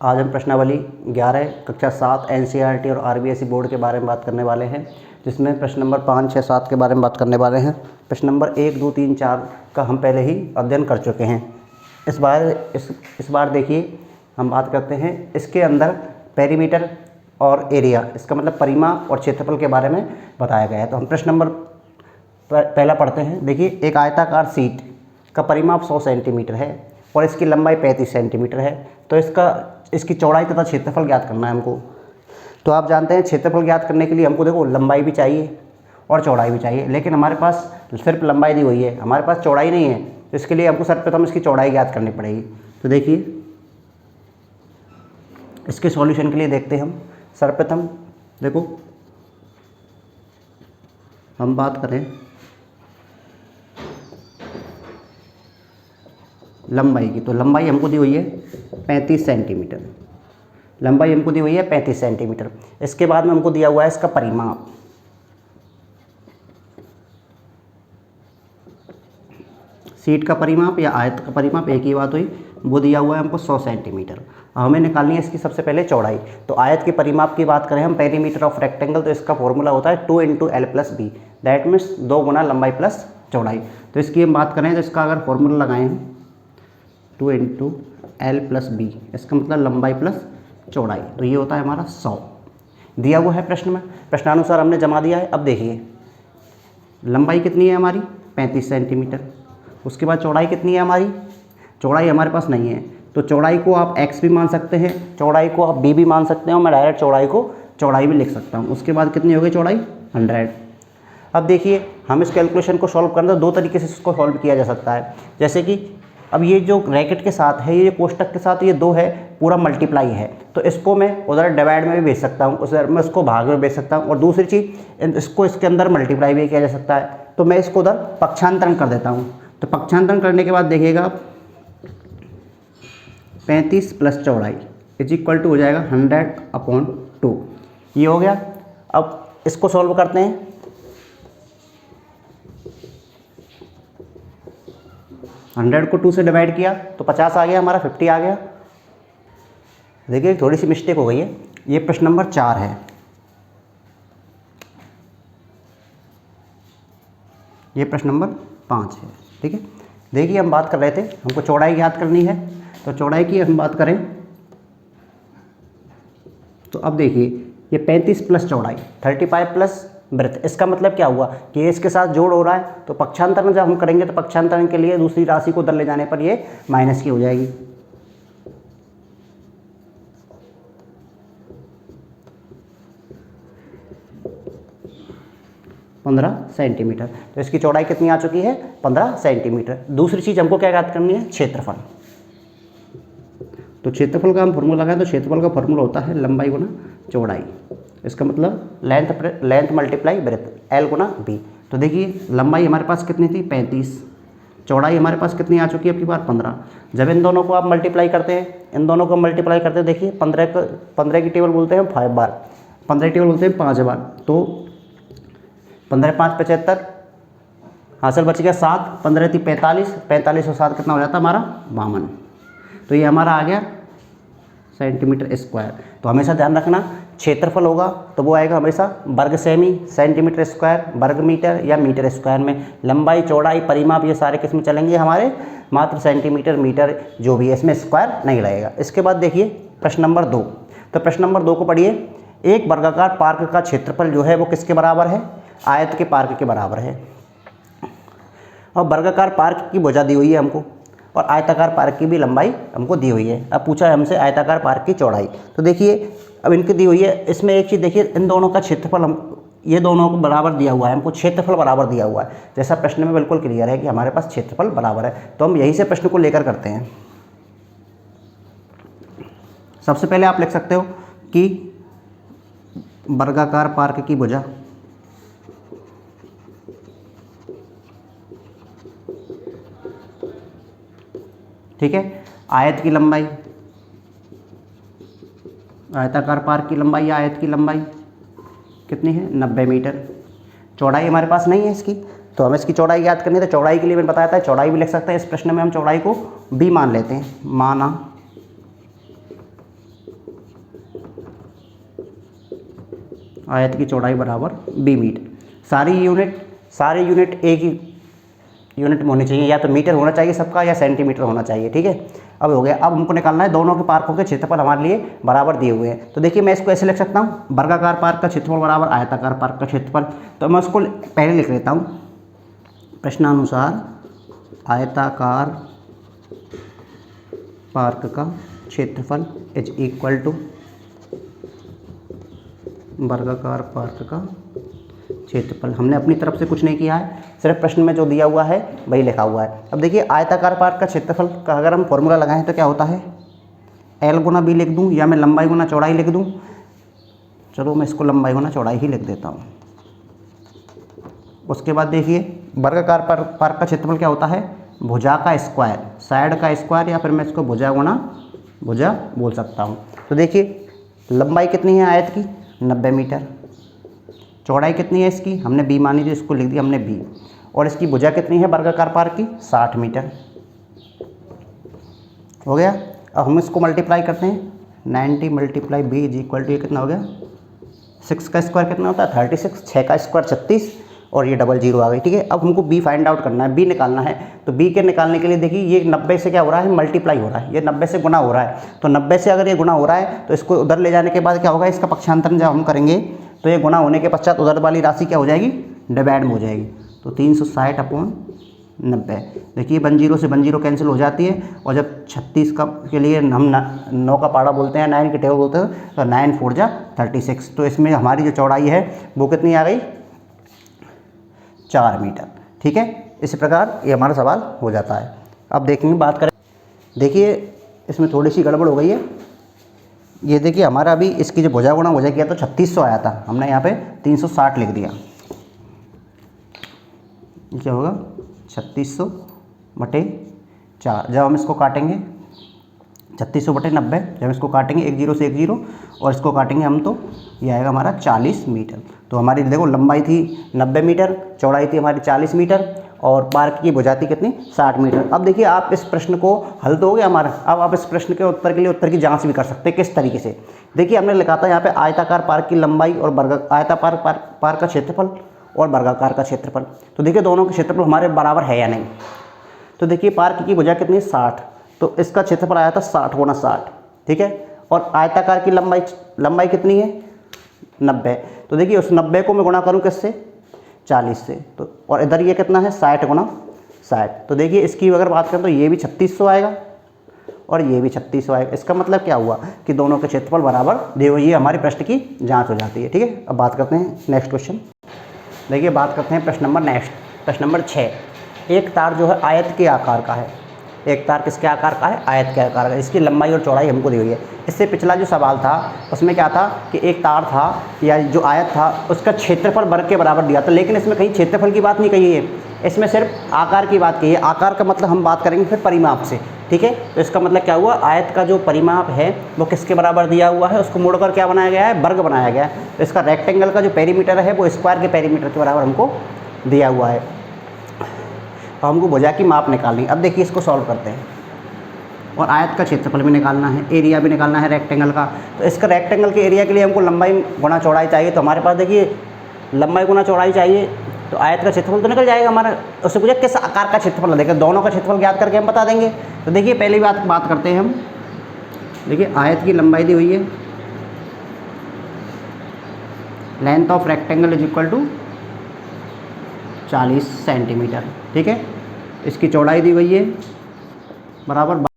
आज हम प्रश्नावली 11 कक्षा 7 एनसीईआरटी और आरबीएसई बोर्ड के बारे में बात करने वाले हैं, जिसमें प्रश्न नंबर 5, 6, 7 के बारे में बात करने वाले हैं। प्रश्न नंबर 1, 2, 3, 4 का हम पहले ही अध्ययन कर चुके हैं। इस बार देखिए हम बात करते हैं इसके अंदर पेरीमीटर और एरिया, इसका मतलब परिमाप और क्षेत्रफल के बारे में बताया गया है। तो हम प्रश्न नंबर पहला पढ़ते हैं। देखिए, एक आयताकार शीट का परिमाप 100 सेंटीमीटर है और इसकी लंबाई 35 सेंटीमीटर है। तो इसकी चौड़ाई तथा क्षेत्रफल ज्ञात करना है हमको। तो आप जानते हैं क्षेत्रफल ज्ञात करने के लिए हमको देखो लंबाई भी चाहिए और चौड़ाई भी चाहिए, लेकिन हमारे पास सिर्फ लंबाई दी हुई है, हमारे पास चौड़ाई नहीं है। तो इसके लिए हमको सर्वप्रथम इसकी चौड़ाई ज्ञात करनी पड़ेगी। तो देखिए, इसके सॉल्यूशन के लिए देखते हैं हम। सर्वप्रथम देखो, हम बात करें लंबाई की, तो लंबाई हमको दी हुई है 35 सेंटीमीटर। लंबाई हमको दी हुई है 35 सेंटीमीटर। इसके बाद में हमको दिया हुआ है इसका परिमाप। शीट का परिमाप या आयत का परिमाप एक ही बात हुई, वो दिया हुआ है हमको 100 सेंटीमीटर। हमें निकालनी है इसकी सबसे पहले चौड़ाई। तो आयत के परिमाप की बात करें हम, पेरीमीटर ऑफ रेक्टेंगल, तो इसका फॉर्मूला होता है 2 × L+B, दैट मीन्स 2 गुना लंबाई प्लस चौड़ाई। तो इसकी हम बात करें तो इसका अगर फॉर्मूला लगाएं हम 2 × L+B, इसका मतलब लंबाई प्लस चौड़ाई, तो ये होता है हमारा 100। दिया हुआ है प्रश्न में, प्रश्नानुसार हमने जमा दिया है। अब देखिए लंबाई कितनी है हमारी 35 सेंटीमीटर, उसके बाद चौड़ाई कितनी है हमारी, चौड़ाई हमारे पास नहीं है। तो चौड़ाई को आप x भी मान सकते हैं, चौड़ाई को आप b भी मान सकते हैं, और मैं डायरेक्ट चौड़ाई को चौड़ाई भी लिख सकता हूँ। उसके बाद कितनी हो गई चौड़ाई 100। अब देखिए, हम इस कैलकुलेशन को सॉल्व करना तो दो तरीके से इसको सॉल्व किया जा सकता है। जैसे कि अब ये जो ब्रैकेट के साथ है, ये कोष्टक के साथ ये 2 है, पूरा मल्टीप्लाई है, तो इसको मैं उधर डिवाइड में भी भेज सकता हूँ, उधर मैं उसको भाग में भेज सकता हूँ। और दूसरी चीज़, इसको इसके अंदर मल्टीप्लाई भी किया जा सकता है, तो मैं इसको उधर पक्षांतरण कर देता हूँ। तो पक्षांतरण करने के बाद देखिएगा आप 35 प्लस चौड़ाई = हो जाएगा 100/2। ये हो गया। अब इसको सॉल्व करते हैं। हंड्रेड को 2 से डिवाइड किया तो 50 आ गया हमारा, 50 आ गया। देखिए थोड़ी सी मिस्टेक हो गई है, ये प्रश्न नंबर 4 है, ये प्रश्न नंबर 5 है। ठीक है, देखिए हम बात कर रहे थे हमको चौड़ाई ज्ञात करनी है। तो चौड़ाई की हम बात करें तो अब देखिए ये 35 प्लस चौड़ाई 35 प्लस ब्रेथ, इसका मतलब क्या हुआ कि इसके साथ जोड़ हो रहा है। तो पक्षांतरण जब हम करेंगे तो पक्षांतरण के लिए दूसरी राशि को उधर ले जाने पर ये माइनस की हो जाएगी। पंद्रह सेंटीमीटर। तो इसकी चौड़ाई कितनी आ चुकी है 15 सेंटीमीटर। दूसरी चीज़ हमको क्या ज्ञात करनी है, क्षेत्रफल। तो क्षेत्रफल का हम फॉर्मूला लगाएं तो क्षेत्रफल का फॉर्मूला होता है लंबाई गुना चौड़ाई, इसका मतलब लेंथ मल्टीप्लाई ब्रेथ, L गुना B। तो देखिए लंबाई हमारे पास कितनी थी 35, चौड़ाई हमारे पास कितनी आ चुकी है, आपकी बार 15। जब इन दोनों को आप मल्टीप्लाई करते हैं, इन दोनों को मल्टीप्लाई करते हैं, देखिए 15 की टेबल बोलते हैं 5 बार, 15 की टेबल बोलते हैं 5 बार। तो 15 × 5 = 75, हासिल बच गया 7, 15 × 3 = 45, 45 और 7 कितना हो जाता है हमारा 52। तो ये हमारा आ गया सेंटीमीटर स्क्वायर। तो हमेशा ध्यान रखना, क्षेत्रफल होगा तो वो आएगा हमेशा वर्ग सेमी, सेंटीमीटर स्क्वायर, वर्ग मीटर या मीटर स्क्वायर में। लंबाई चौड़ाई परिमाप ये सारे किस में चलेंगे हमारे, मात्र सेंटीमीटर मीटर जो भी है, इसमें स्क्वायर नहीं लगेगा। इसके बाद देखिए प्रश्न नंबर 2। तो प्रश्न नंबर 2 को पढ़िए। एक वर्गाकार पार्क का क्षेत्रफल जो है वो किसके बराबर है, आयत के पार्क के बराबर है। और वर्गाकार पार्क की भुजा दी हुई है हमको, और आयताकार पार्क की भी लंबाई हमको दी हुई है। अब पूछा है हमसे आयताकार पार्क की चौड़ाई। तो देखिए अब इनकी दी हुई है, इसमें एक चीज़ देखिए, इन दोनों का क्षेत्रफल हम ये दोनों को बराबर दिया हुआ है, हमको क्षेत्रफल बराबर दिया हुआ है। जैसा प्रश्न में बिल्कुल क्लियर है कि हमारे पास क्षेत्रफल बराबर है, तो हम यहीं से प्रश्न को लेकर करते हैं। सबसे पहले आप लिख सकते हो कि वर्गाकार पार्क की भुजा ठीक है, आयत की लंबाई, आयताकार पार्क की लंबाई या आयत की लंबाई कितनी है 90 मीटर। चौड़ाई हमारे पास नहीं है इसकी, तो हमें इसकी चौड़ाई याद करनी है। तो चौड़ाई के लिए मैंने बताया था चौड़ाई भी लिख सकते हैं। इस प्रश्न में हम चौड़ाई को b मान लेते हैं, माना आयत की चौड़ाई बराबर b मीटर। सारी यूनिट एक ही यूनिट में होनी चाहिए, या तो मीटर होना चाहिए सबका या सेंटीमीटर होना चाहिए, ठीक है। अब हो गया, अब हमको निकालना है दोनों के पार्कों के क्षेत्रफल हमारे लिए बराबर दिए हुए हैं। तो देखिए मैं इसको ऐसे लिख सकता हूँ, वर्गाकार पार्क का क्षेत्रफल बराबर आयताकार पार्क का क्षेत्रफल। तो मैं उसको पहले लिख लेता हूँ, प्रश्नानुसार आयताकार पार्क का क्षेत्रफल इज इक्वल टू वर्गाकार पार्क का क्षेत्रफल। हमने अपनी तरफ से कुछ नहीं किया है, सिर्फ प्रश्न में जो दिया हुआ है वही लिखा हुआ है। अब देखिए आयताकार पार्क का क्षेत्रफल का अगर हम फॉर्मूला लगाएं तो क्या होता है, L गुना बी लिख दूं या मैं लंबाई गुना चौड़ाई लिख दूं। चलो मैं इसको लंबाई गुना चौड़ाई ही लिख देता हूं। उसके बाद देखिए वर्गाकार पार्क का क्षेत्रफल क्या होता है, भुजा का स्क्वायर, साइड का स्क्वायर, या फिर मैं इसको भुजा गुना भुजा बोल सकता हूँ। तो देखिए लंबाई कितनी है आयत की, 90 मीटर। चौड़ाई कितनी है इसकी, हमने b मानी थी, इसको लिख दिया हमने b। और इसकी भुजा कितनी है वर्गाकार पार्क की, 60 मीटर। हो गया। अब हम इसको मल्टीप्लाई करते हैं, 90 multiply b is equal to, ये कितना हो गया, 6 का स्क्वायर कितना होता है 36, 6 का स्क्वायर 36, और ये डबल जीरो आ गई, ठीक है। अब हमको b फाइंड आउट करना है, b निकालना है। तो b के निकालने के लिए देखिए ये 90 से क्या हो रहा है, मल्टीप्लाई हो रहा है, ये 90 से गुना हो रहा है। तो 90 से अगर ये गुना हो रहा है तो इसको उधर ले जाने के बाद क्या होगा, इसका पक्षांतरण जब हम करेंगे तो ये गुना होने के पश्चात उधर वाली राशि क्या हो जाएगी, डिवाइड में हो जाएगी। तो 360 अपॉन 90। देखिए 10 से 10 कैंसिल हो जाती है, और जब 36 का के लिए हम 9 का पाड़ा बोलते हैं, 9 की टेबल बोलते हैं, तो 9 4 जा 36। तो इसमें हमारी जो चौड़ाई है वो कितनी आ गई, 4 मीटर, ठीक है। इसी प्रकार ये हमारा सवाल हो जाता है। अब देखेंगे, बात करें, देखिए इसमें थोड़ी सी गड़बड़ हो गई है। ये देखिए हमारा अभी इसकी जो भुजा गुणा भुजा किया तो 3600 आया था, हमने यहाँ पे 360 लिख दिया। क्या होगा 3600 बटे 4। जब हम इसको काटेंगे 3600 बटे 90, जब हम इसको काटेंगे 1 0 से 1 0 और इसको काटेंगे हम, तो ये आएगा हमारा 40 मीटर। तो हमारी देखो लंबाई थी 90 मीटर, चौड़ाई थी हमारी 40 मीटर, और पार्क की भुजा थी कितनी, 60 मीटर। अब देखिए आप इस प्रश्न को हल तो हो गया हमारा। अब आप इस प्रश्न के उत्तर के लिए उत्तर की जांच भी कर सकते हैं। किस तरीके से, देखिए हमने लिखा था यहाँ पे आयताकार पार्क की लंबाई और आयताकार पार्क का क्षेत्रफल और वर्गाकार का क्षेत्रफल। तो देखिए दोनों के क्षेत्रफल हमारे बराबर है या नहीं। तो देखिए पार्क की भुजा कितनी, 60, तो इसका क्षेत्रफल आया था 60 गुना 60, ठीक है। और आयताकार की लंबाई कितनी है, 90। तो देखिए उस 90 को मैं गुणा करूँ किससे, 40 से। तो और इधर ये कितना है, 60 गुना 60। तो देखिए इसकी अगर बात करें तो ये भी 3600 आएगा और ये भी 3600 आएगा। इसका मतलब क्या हुआ कि दोनों के क्षेत्रफल बराबर दिए हुए। ये हमारी प्रश्न की जांच हो जाती है, ठीक है। अब बात करते हैं नेक्स्ट क्वेश्चन। देखिए बात करते हैं प्रश्न नंबर 6। एक तार जो है आयत के आकार का है। एक तार किसके आकार का है, आयत के आकार का। इसकी लंबाई और चौड़ाई हमको दी हुई है। इससे पिछला जो सवाल था उसमें क्या था कि एक तार था या जो आयत था उसका क्षेत्रफल वर्ग के बराबर दिया था, लेकिन इसमें कहीं क्षेत्रफल की बात नहीं कही है, इसमें सिर्फ आकार की बात कही है। आकार का मतलब हम बात करेंगे फिर परिमाप से, ठीक है। तो इसका मतलब क्या हुआ, आयत का जो परिमाप है वो किसके बराबर दिया हुआ है, उसको मोड़कर क्या बनाया गया है, वर्ग बनाया गया है। तो इसका रेक्टेंगल का जो पेरीमीटर है वो स्क्वायर के पेरीमीटर के बराबर हमको दिया हुआ है। तो हमको भुजा की माप निकालनी। अब देखिए इसको सॉल्व करते हैं, और आयत का क्षेत्रफल भी निकालना है, एरिया भी निकालना है रेक्टेंगल का। तो इसका रेक्टेंगल के एरिया के लिए हमको लंबाई गुणा चौड़ाई चाहिए। तो हमारे पास देखिए लंबाई गुणा चौड़ाई चाहिए, तो आयत का क्षेत्रफल तो निकल जाएगा हमारा। उससे पूछा किस आकार का क्षेत्रफल है, देखिए दोनों का क्षेत्रफल ज्ञात करके हम बता देंगे। तो देखिए पहली बात करते हैं हम। देखिए आयत की लंबाई दी हुई है, length of rectangle is equal to 40 centimetre, ठीक है। इसकी चौड़ाई दी हुई है बराबर